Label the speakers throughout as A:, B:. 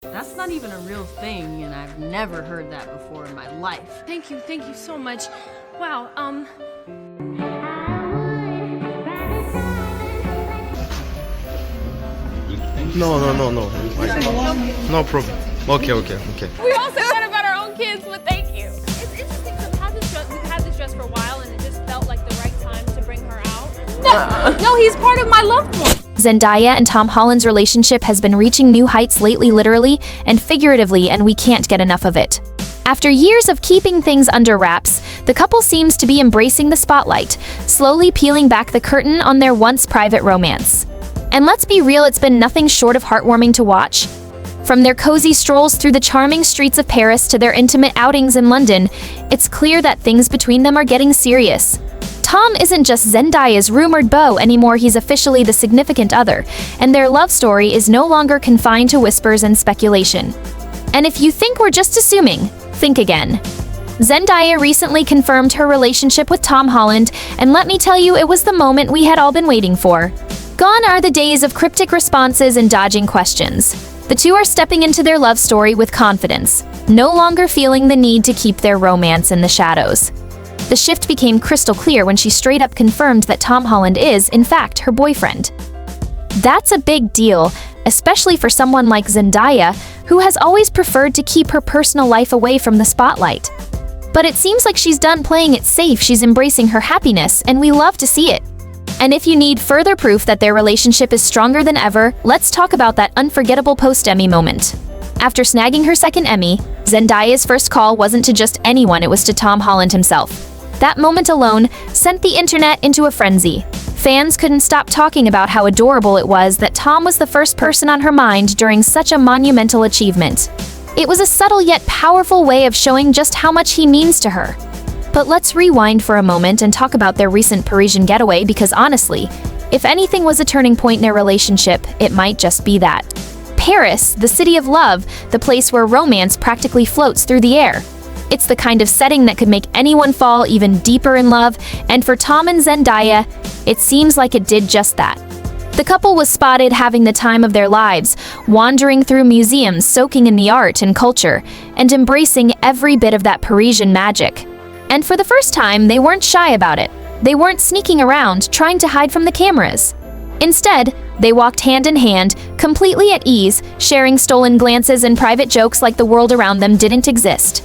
A: That's not even a real thing, and I've never heard that before in my life.
B: Thank you so much. Wow,
C: No. No problem. Okay.
B: we all said that about our own kids, but thank you. It's interesting because we've had this dress for a while, and it just felt like the right time to bring her out. No, he's part of my loved one.
D: Zendaya and Tom Holland's relationship has been reaching new heights lately, literally and figuratively, and we can't get enough of it. After years of keeping things under wraps, the couple seems to be embracing the spotlight, slowly peeling back the curtain on their once private romance. And let's be real, it's been nothing short of heartwarming to watch. From their cozy strolls through the charming streets of Paris to their intimate outings in London, it's clear that things between them are getting serious. Tom isn't just Zendaya's rumored beau anymore, he's officially the significant other, and their love story is no longer confined to whispers and speculation. And if you think we're just assuming, think again. Zendaya recently confirmed her relationship with Tom Holland, and let me tell you, it was the moment we had all been waiting for. Gone are the days of cryptic responses and dodging questions. The two are stepping into their love story with confidence, no longer feeling the need to keep their romance in the shadows. The shift became crystal clear when she straight up confirmed that Tom Holland is, in fact, her boyfriend. That's a big deal, especially for someone like Zendaya, who has always preferred to keep her personal life away from the spotlight. But it seems like she's done playing it safe, she's embracing her happiness, and we love to see it. And if you need further proof that their relationship is stronger than ever, let's talk about that unforgettable post-Emmy moment. After snagging her second Emmy, Zendaya's first call wasn't to just anyone, it was to Tom Holland himself. That moment alone sent the internet into a frenzy. Fans couldn't stop talking about how adorable it was that Tom was the first person on her mind during such a monumental achievement. It was a subtle yet powerful way of showing just how much he means to her. But let's rewind for a moment and talk about their recent Parisian getaway, because honestly, if anything was a turning point in their relationship, it might just be that. Paris, the city of love, the place where romance practically floats through the air. It's the kind of setting that could make anyone fall even deeper in love, and for Tom and Zendaya, it seems like it did just that. The couple was spotted having the time of their lives, wandering through museums, soaking in the art and culture, and embracing every bit of that Parisian magic. And for the first time, they weren't shy about it. They weren't sneaking around, trying to hide from the cameras. Instead, they walked hand in hand, completely at ease, sharing stolen glances and private jokes like the world around them didn't exist.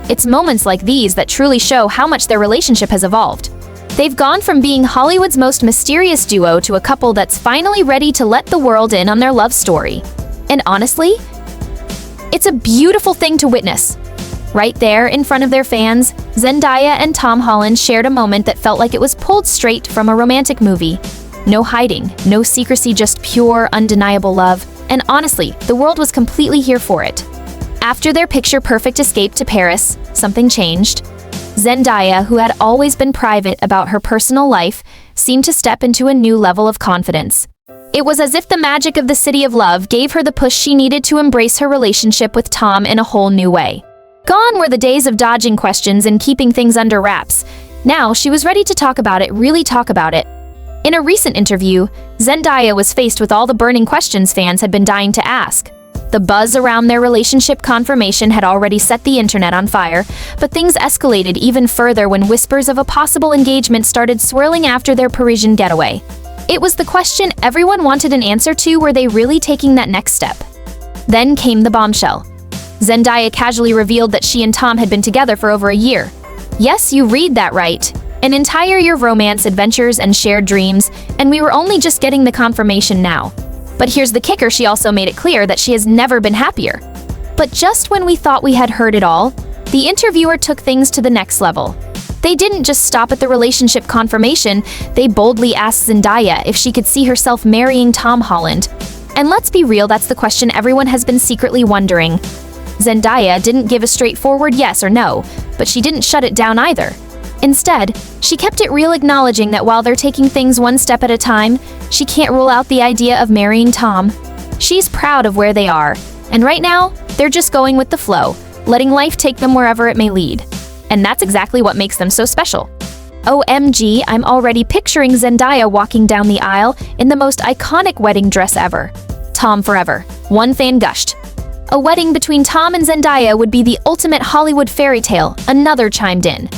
D: It's moments like these that truly show how much their relationship has evolved. They've gone from being Hollywood's most mysterious duo to a couple that's finally ready to let the world in on their love story. And honestly, it's a beautiful thing to witness. Right there in front of their fans, Zendaya and Tom Holland shared a moment that felt like it was pulled straight from a romantic movie. No hiding, no secrecy, just pure, undeniable love. And honestly, the world was completely here for it. After their picture-perfect escape to Paris, something changed. Zendaya, who had always been private about her personal life, seemed to step into a new level of confidence. It was as if the magic of the city of love gave her the push she needed to embrace her relationship with Tom in a whole new way. Gone were the days of dodging questions and keeping things under wraps. Now she was ready to talk about it, really talk about it. In a recent interview, Zendaya was faced with all the burning questions fans had been dying to ask. The buzz around their relationship confirmation had already set the internet on fire, but things escalated even further when whispers of a possible engagement started swirling after their Parisian getaway. It was the question everyone wanted an answer to: were they really taking that next step? Then came the bombshell. Zendaya casually revealed that she and Tom had been together for over a year. Yes, you read that right. An entire year of romance, adventures, and shared dreams, and we were only just getting the confirmation now. But here's the kicker, she also made it clear that she has never been happier. But just when we thought we had heard it all, the interviewer took things to the next level. They didn't just stop at the relationship confirmation, they boldly asked Zendaya if she could see herself marrying Tom Holland. And let's be real, that's the question everyone has been secretly wondering. Zendaya didn't give a straightforward yes or no, but she didn't shut it down either. Instead, she kept it real, acknowledging that while they're taking things one step at a time, she can't rule out the idea of marrying Tom. She's proud of where they are, and right now, they're just going with the flow, letting life take them wherever it may lead. And that's exactly what makes them so special. OMG, I'm already picturing Zendaya walking down the aisle in the most iconic wedding dress ever. Tom forever. One fan gushed. A wedding between Tom and Zendaya would be the ultimate Hollywood fairy tale, another chimed in.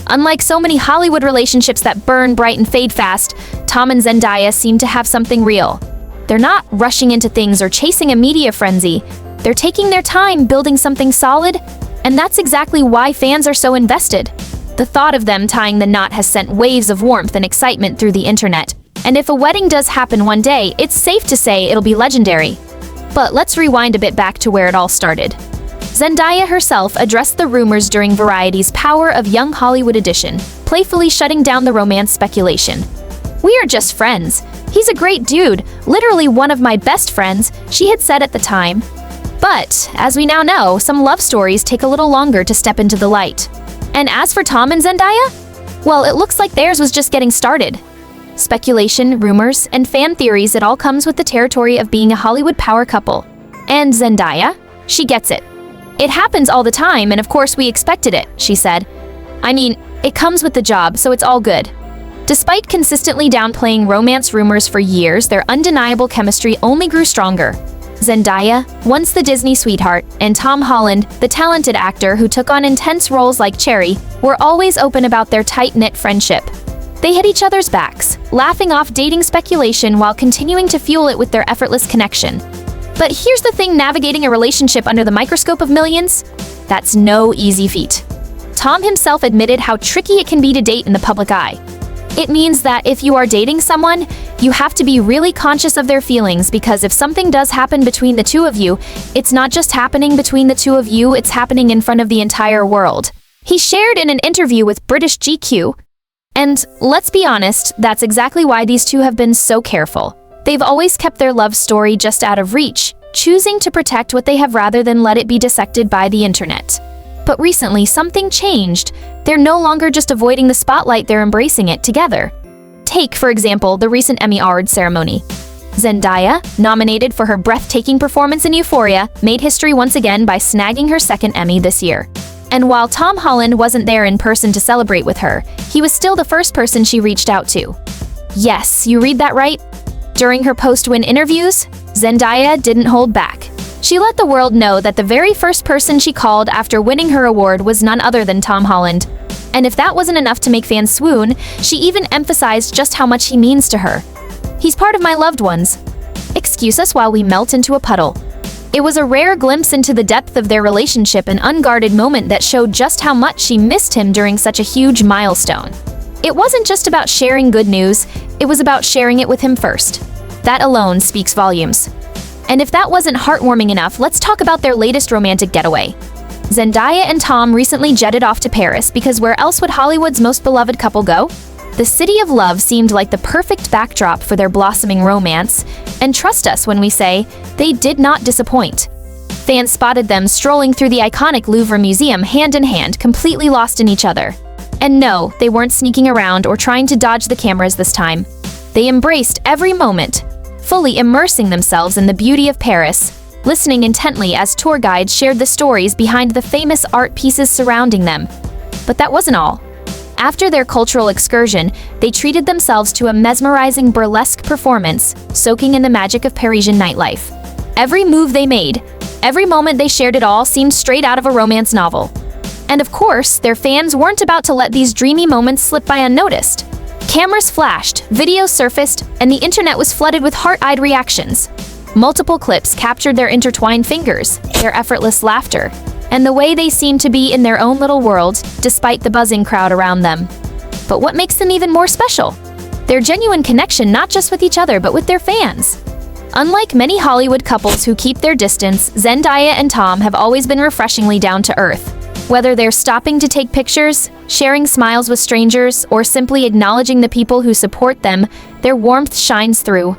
D: Unlike so many Hollywood relationships that burn bright and fade fast, Tom and Zendaya seem to have something real. They're not rushing into things or chasing a media frenzy. They're taking their time building something solid, and that's exactly why fans are so invested. The thought of them tying the knot has sent waves of warmth and excitement through the internet. And if a wedding does happen one day, it's safe to say it'll be legendary. But let's rewind a bit back to where it all started. Zendaya herself addressed the rumors during Variety's Power of Young Hollywood edition, playfully shutting down the romance speculation. "We are just friends. He's a great dude, literally one of my best friends," she had said at the time. But, as we now know, some love stories take a little longer to step into the light. And as for Tom and Zendaya? Well, it looks like theirs was just getting started. Speculation, rumors, and fan theories, it all comes with the territory of being a Hollywood power couple. And Zendaya? She gets it. "It happens all the time, and of course we expected it," she said. "I mean, it comes with the job, so it's all good." Despite consistently downplaying romance rumors for years, their undeniable chemistry only grew stronger. Zendaya, once the Disney sweetheart, and Tom Holland, the talented actor who took on intense roles like Cherry, were always open about their tight-knit friendship. They hit each other's backs, laughing off dating speculation while continuing to fuel it with their effortless connection. But here's the thing, navigating a relationship under the microscope of millions? That's no easy feat. Tom himself admitted how tricky it can be to date in the public eye. It means that if you are dating someone, you have to be really conscious of their feelings, because if something does happen between the two of you, it's not just happening between the two of you, it's happening in front of the entire world. He shared in an interview with British GQ. And let's be honest, that's exactly why these two have been so careful. They've always kept their love story just out of reach, choosing to protect what they have rather than let it be dissected by the internet. But recently, something changed. They're no longer just avoiding the spotlight, they're embracing it together. Take, for example, the recent Emmy Award ceremony. Zendaya, nominated for her breathtaking performance in Euphoria, made history once again by snagging her second Emmy this year. And while Tom Holland wasn't there in person to celebrate with her, he was still the first person she reached out to. Yes, you read that right. During her post-win interviews, Zendaya didn't hold back. She let the world know that the very first person she called after winning her award was none other than Tom Holland. And if that wasn't enough to make fans swoon, she even emphasized just how much he means to her. "He's part of my loved ones. Excuse us while we melt into a puddle." It was a rare glimpse into the depth of their relationship, an unguarded moment that showed just how much she missed him during such a huge milestone. It wasn't just about sharing good news, it was about sharing it with him first. That alone speaks volumes. And if that wasn't heartwarming enough, let's talk about their latest romantic getaway. Zendaya and Tom recently jetted off to Paris, because where else would Hollywood's most beloved couple go? The city of love seemed like the perfect backdrop for their blossoming romance, and trust us when we say, they did not disappoint. Fans spotted them strolling through the iconic Louvre Museum hand in hand, completely lost in each other. And no, they weren't sneaking around or trying to dodge the cameras this time. They embraced every moment, fully immersing themselves in the beauty of Paris, listening intently as tour guides shared the stories behind the famous art pieces surrounding them. But that wasn't all. After their cultural excursion, they treated themselves to a mesmerizing burlesque performance, soaking in the magic of Parisian nightlife. Every move they made, every moment they shared, it all seemed straight out of a romance novel. And of course, their fans weren't about to let these dreamy moments slip by unnoticed. Cameras flashed, videos surfaced, and the internet was flooded with heart-eyed reactions. Multiple clips captured their intertwined fingers, their effortless laughter, and the way they seemed to be in their own little world, despite the buzzing crowd around them. But what makes them even more special? Their genuine connection, not just with each other, but with their fans. Unlike many Hollywood couples who keep their distance, Zendaya and Tom have always been refreshingly down to earth. Whether they're stopping to take pictures, sharing smiles with strangers, or simply acknowledging the people who support them, their warmth shines through.